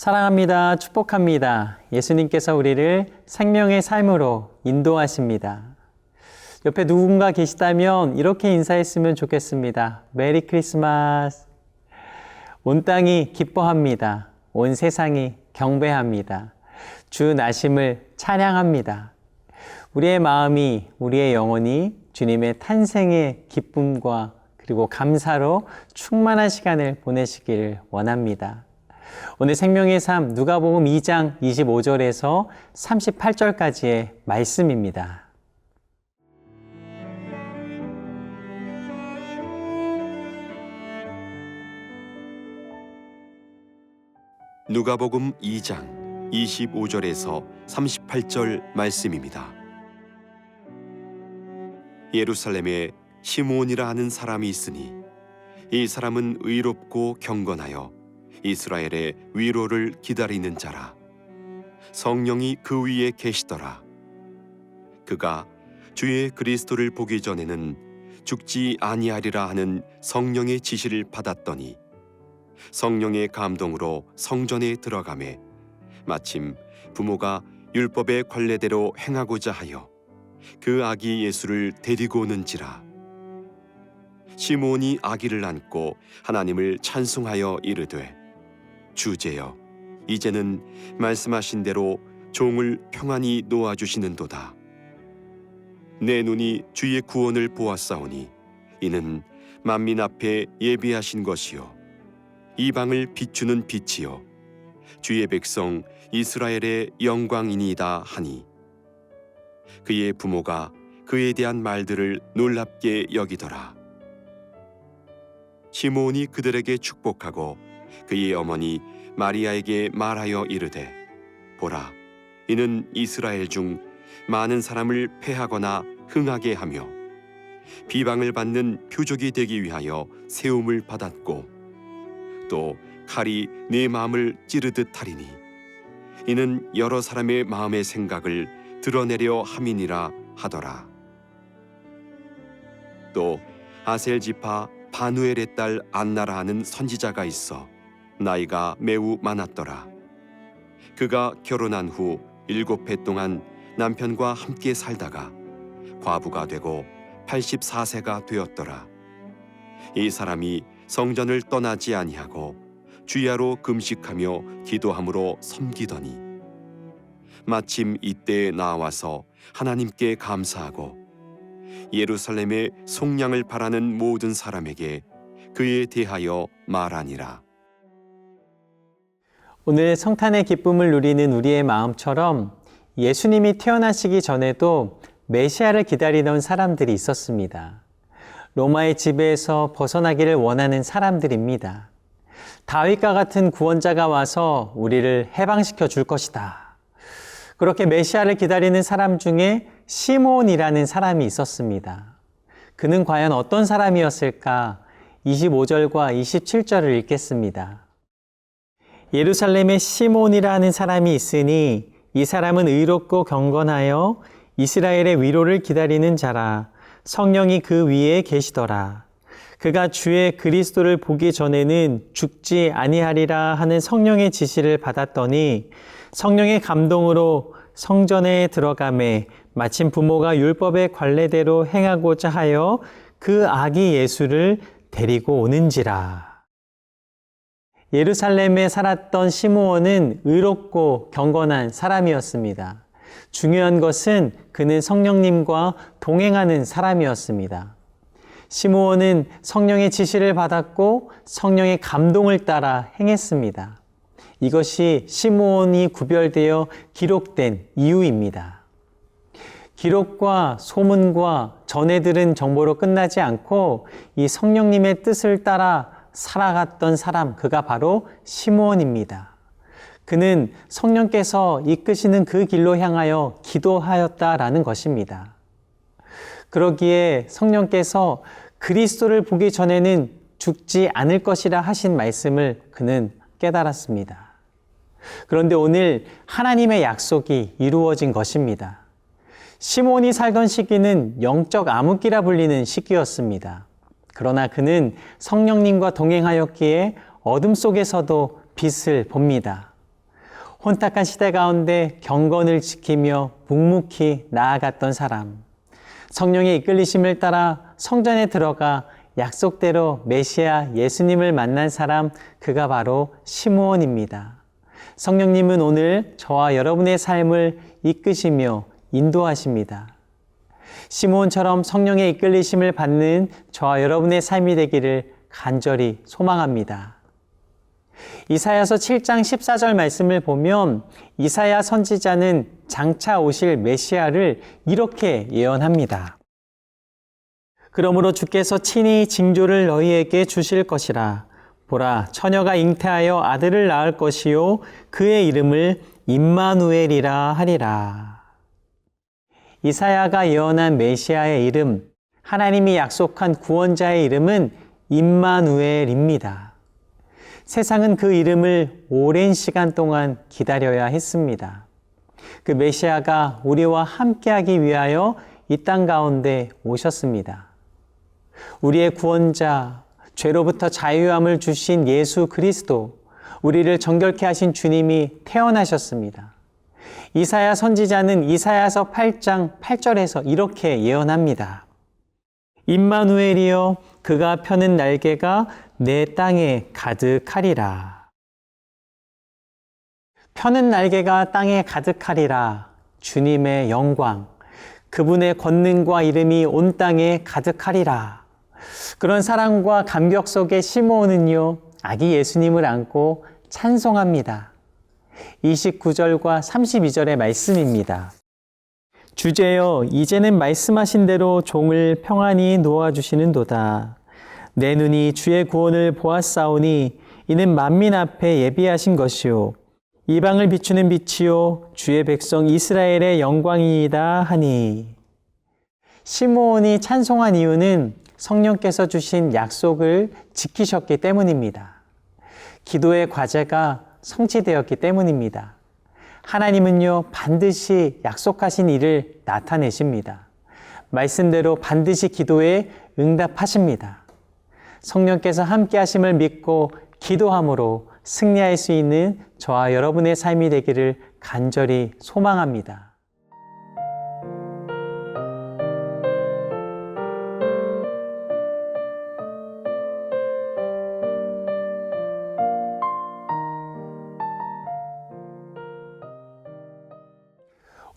사랑합니다. 축복합니다. 예수님께서 우리를 생명의 삶으로 인도하십니다. 옆에 누군가 계시다면 이렇게 인사했으면 좋겠습니다. 메리 크리스마스. 온 땅이 기뻐합니다. 온 세상이 경배합니다. 주 나심을 찬양합니다. 우리의 마음이, 우리의 영혼이 주님의 탄생의 기쁨과 그리고 감사로 충만한 시간을 보내시기를 원합니다. 오늘 생명의 삶 누가복음 2장 25절에서 38절까지의 말씀입니다. 누가복음 2장 25절에서 38절 말씀입니다. 예루살렘에 시므온이라 하는 사람이 있으니 이 사람은 의롭고 경건하여 이스라엘의 위로를 기다리는 자라. 성령이 그 위에 계시더라. 그가 주의 그리스도를 보기 전에는 죽지 아니하리라 하는 성령의 지시를 받았더니 성령의 감동으로 성전에 들어가매 마침 부모가 율법의 관례대로 행하고자 하여 그 아기 예수를 데리고 오는지라. 시므온이 아기를 안고 하나님을 찬송하여 이르되 주제여 이제는 말씀하신 대로 종을 평안히 놓아주시는도다. 내 눈이 주의 구원을 보았사오니 이는 만민 앞에 예비하신 것이요 이방을 비추는 빛이요 주의 백성 이스라엘의 영광이니이다 하니 그의 부모가 그에 대한 말들을 놀랍게 여기더라. 시므온이 그들에게 축복하고 그의 어머니 마리아에게 말하여 이르되 보라 이는 이스라엘 중 많은 사람을 패하거나 흥하게 하며 비방을 받는 표적이 되기 위하여 세움을 받았고 또 칼이 내 마음을 찌르듯 하리니 이는 여러 사람의 마음의 생각을 드러내려 함이니라 하더라. 또 아셀 지파 바누엘의 딸 안나라 하는 선지자가 있어 나이가 매우 많았더라. 그가 결혼한 후 7해 동안 남편과 함께 살다가 과부가 되고 84세가 되었더라. 이 사람이 성전을 떠나지 아니하고 주야로 금식하며 기도함으로 섬기더니 마침 이때에 나와서 하나님께 감사하고 예루살렘의 속량을 바라는 모든 사람에게 그에 대하여 말하니라. 오늘 성탄의 기쁨을 누리는 우리의 마음처럼 예수님이 태어나시기 전에도 메시아를 기다리던 사람들이 있었습니다. 로마의 지배에서 벗어나기를 원하는 사람들입니다. 다윗과 같은 구원자가 와서 우리를 해방시켜 줄 것이다. 그렇게 메시아를 기다리는 사람 중에 시므온이라는 사람이 있었습니다. 그는 과연 어떤 사람이었을까? 25절과 27절을 읽겠습니다. 예루살렘에 시므온이라는 사람이 있으니 이 사람은 의롭고 경건하여 이스라엘의 위로를 기다리는 자라. 성령이 그 위에 계시더라. 그가 주의 그리스도를 보기 전에는 죽지 아니하리라 하는 성령의 지시를 받았더니 성령의 감동으로 성전에 들어가매 마침 부모가 율법의 관례대로 행하고자 하여 그 아기 예수를 데리고 오는지라. 예루살렘에 살았던 시므온은 의롭고 경건한 사람이었습니다. 중요한 것은 그는 성령님과 동행하는 사람이었습니다. 시므온은 성령의 지시를 받았고 성령의 감동을 따라 행했습니다. 이것이 시므온이 구별되어 기록된 이유입니다. 기록과 소문과 전해 들은 정보로 끝나지 않고 이 성령님의 뜻을 따라 살아갔던 사람, 그가 바로 시므온입니다. 그는 성령께서 이끄시는 그 길로 향하여 기도하였다라는 것입니다. 그러기에 성령께서 그리스도를 보기 전에는 죽지 않을 것이라 하신 말씀을 그는 깨달았습니다. 그런데 오늘 하나님의 약속이 이루어진 것입니다. 시므온이 살던 시기는 영적 암흑기라 불리는 시기였습니다. 그러나 그는 성령님과 동행하였기에 어둠 속에서도 빛을 봅니다. 혼탁한 시대 가운데 경건을 지키며 묵묵히 나아갔던 사람. 성령의 이끌리심을 따라 성전에 들어가 약속대로 메시아 예수님을 만난 사람, 그가 바로 시므온입니다. 성령님은 오늘 저와 여러분의 삶을 이끄시며 인도하십니다. 시므온처럼 성령의 이끌리심을 받는 저와 여러분의 삶이 되기를 간절히 소망합니다. 이사야서 7장 14절 말씀을 보면 이사야 선지자는 장차 오실 메시아를 이렇게 예언합니다. 그러므로 주께서 친히 징조를 너희에게 주실 것이라. 보라, 처녀가 잉태하여 아들을 낳을 것이요 그의 이름을 임마누엘이라 하리라. 이사야가 예언한 메시아의 이름, 하나님이 약속한 구원자의 이름은 임마누엘입니다. 세상은 그 이름을 오랜 시간 동안 기다려야 했습니다. 그 메시아가 우리와 함께하기 위하여 이 땅 가운데 오셨습니다. 우리의 구원자, 죄로부터 자유함을 주신 예수 그리스도, 우리를 정결케 하신 주님이 태어나셨습니다. 이사야 선지자는 이사야서 8장 8절에서 이렇게 예언합니다. 임마누엘이여, 그가 펴는 날개가 내 땅에 가득하리라. 펴는 날개가 땅에 가득하리라. 주님의 영광, 그분의 권능과 이름이 온 땅에 가득하리라. 그런 사랑과 감격 속에 시므온은요, 아기 예수님을 안고 찬송합니다. 29절과 32절의 말씀입니다. 주제여, 이제는 말씀하신 대로 종을 평안히 놓아주시는도다. 내 눈이 주의 구원을 보았사오니 이는 만민 앞에 예비하신 것이요 이방을 비추는 빛이요 주의 백성 이스라엘의 영광이다 하니. 시므온이 찬송한 이유는 성령께서 주신 약속을 지키셨기 때문입니다. 기도의 과제가 성취되었기 때문입니다. 하나님은요, 반드시 약속하신 일을 나타내십니다. 말씀대로 반드시 기도에 응답하십니다. 성령께서 함께 하심을 믿고 기도함으로 승리할 수 있는 저와 여러분의 삶이 되기를 간절히 소망합니다.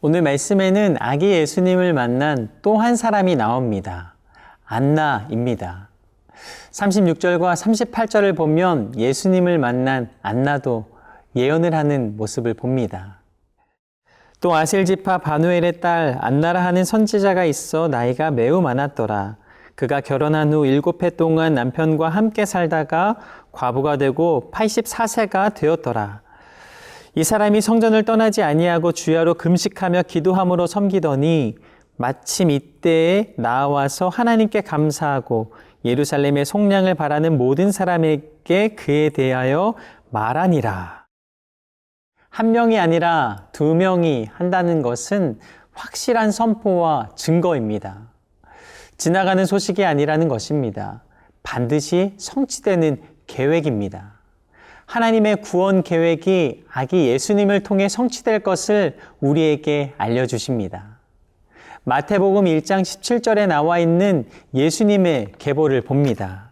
오늘 말씀에는 아기 예수님을 만난 또 한 사람이 나옵니다. 안나입니다. 36절과 38절을 보면 예수님을 만난 안나도 예언을 하는 모습을 봅니다. 또 아셀지파 바누엘의 딸 안나라 하는 선지자가 있어 나이가 매우 많았더라. 그가 결혼한 후 7해 동안 남편과 함께 살다가 과부가 되고 84세가 되었더라. 이 사람이 성전을 떠나지 아니하고 주야로 금식하며 기도함으로 섬기더니 마침 이때에 나와서 하나님께 감사하고 예루살렘의 속량을 바라는 모든 사람에게 그에 대하여 말하니라. 한 명이 아니라 2명이 한다는 것은 확실한 선포와 증거입니다. 지나가는 소식이 아니라는 것입니다. 반드시 성취되는 계획입니다. 하나님의 구원 계획이 아기 예수님을 통해 성취될 것을 우리에게 알려주십니다. 마태복음 1장 17절에 나와 있는 예수님의 계보를 봅니다.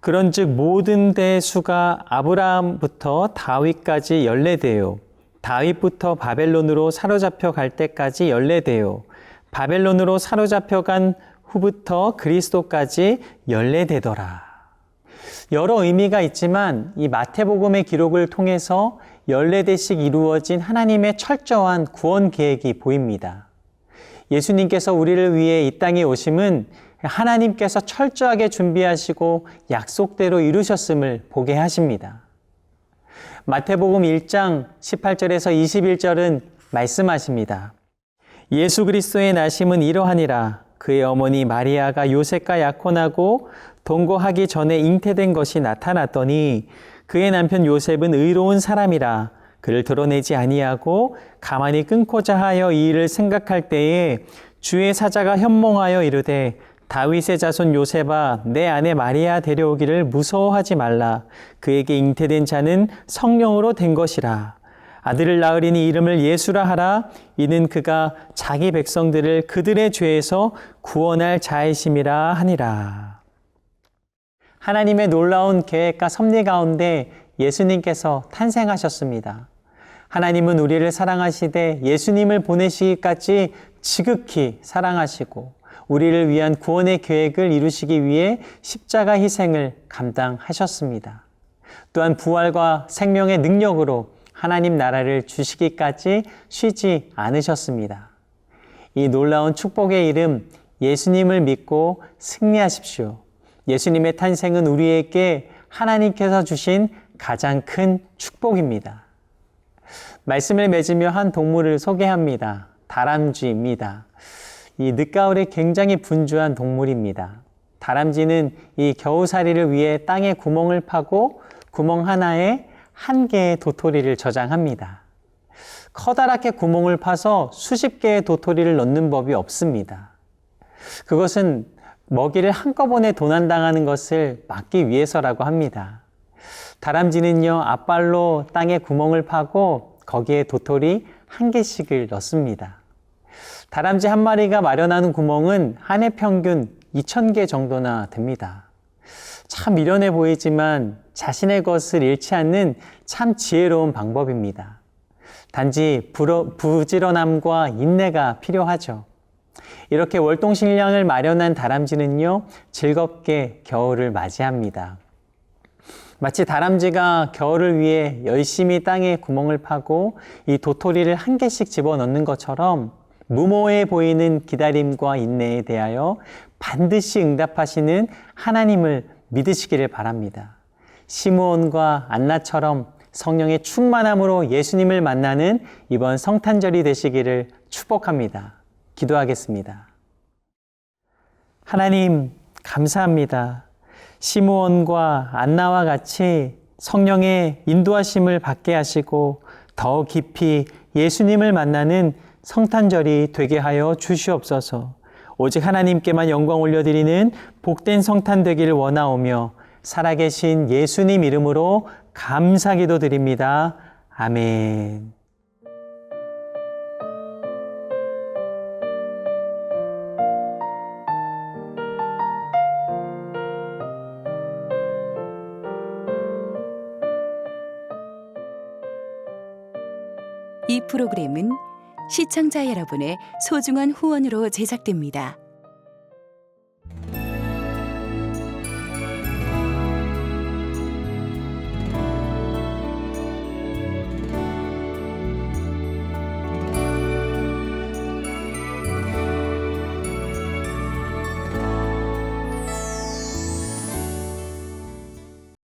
그런즉 모든 대수가 아브라함부터 다윗까지 연례되요 다윗부터 바벨론으로 사로잡혀 갈 때까지 연례되요 바벨론으로 사로잡혀 간 후부터 그리스도까지 연례되더라. 여러 의미가 있지만 이 마태복음의 기록을 통해서 연례대씩 이루어진 하나님의 철저한 구원 계획이 보입니다. 예수님께서 우리를 위해 이 땅에 오심은 하나님께서 철저하게 준비하시고 약속대로 이루셨음을 보게 하십니다. 마태복음 1장 18절에서 21절은 말씀하십니다. 예수 그리스도의 나심은 이러하니라. 그의 어머니 마리아가 요셉과 약혼하고 동거하기 전에 잉태된 것이 나타났더니 그의 남편 요셉은 의로운 사람이라 그를 드러내지 아니하고 가만히 끊고자 하여 이 일을 생각할 때에 주의 사자가 현몽하여 이르되 다윗의 자손 요셉아, 내 아내 마리아 데려오기를 무서워하지 말라. 그에게 잉태된 자는 성령으로 된 것이라. 아들을 낳으리니 이름을 예수라 하라. 이는 그가 자기 백성들을 그들의 죄에서 구원할 자이심이라 하니라. 하나님의 놀라운 계획과 섭리 가운데 예수님께서 탄생하셨습니다. 하나님은 우리를 사랑하시되 예수님을 보내시기까지 지극히 사랑하시고 우리를 위한 구원의 계획을 이루시기 위해 십자가 희생을 감당하셨습니다. 또한 부활과 생명의 능력으로 하나님 나라를 주시기까지 쉬지 않으셨습니다. 이 놀라운 축복의 이름 예수님을 믿고 승리하십시오. 예수님의 탄생은 우리에게 하나님께서 주신 가장 큰 축복입니다. 말씀을 맺으며 한 동물을 소개합니다. 다람쥐입니다. 이 늦가을에 굉장히 분주한 동물입니다. 다람쥐는 이 겨우살이를 위해 땅에 구멍을 파고 구멍 하나에 한 개의 도토리를 저장합니다. 커다랗게 구멍을 파서 수십 개의 도토리를 넣는 법이 없습니다. 그것은 먹이를 한꺼번에 도난당하는 것을 막기 위해서라고 합니다. 다람쥐는요, 앞발로 땅에 구멍을 파고 거기에 도토리 한 개씩을 넣습니다. 다람쥐 한 마리가 마련하는 구멍은 한 해 평균 2,000개 정도나 됩니다. 참 미련해 보이지만 자신의 것을 잃지 않는 참 지혜로운 방법입니다. 단지 부지런함과 인내가 필요하죠. 이렇게 월동식량을 마련한 다람쥐는요, 즐겁게 겨울을 맞이합니다. 마치 다람쥐가 겨울을 위해 열심히 땅에 구멍을 파고 이 도토리를 한 개씩 집어넣는 것처럼 무모해 보이는 기다림과 인내에 대하여 반드시 응답하시는 하나님을 믿으시기를 바랍니다. 시므온과 안나처럼 성령의 충만함으로 예수님을 만나는 이번 성탄절이 되시기를 축복합니다. 기도하겠습니다. 하나님, 감사합니다. 시므온과 안나와 같이 성령의 인도하심을 받게 하시고 더 깊이 예수님을 만나는 성탄절이 되게 하여 주시옵소서. 오직 하나님께만 영광 올려드리는 복된 성탄 되기를 원하오며 살아계신 예수님 이름으로 감사기도 드립니다. 아멘. 이 프로그램은 시청자 여러분의 소중한 후원으로 제작됩니다.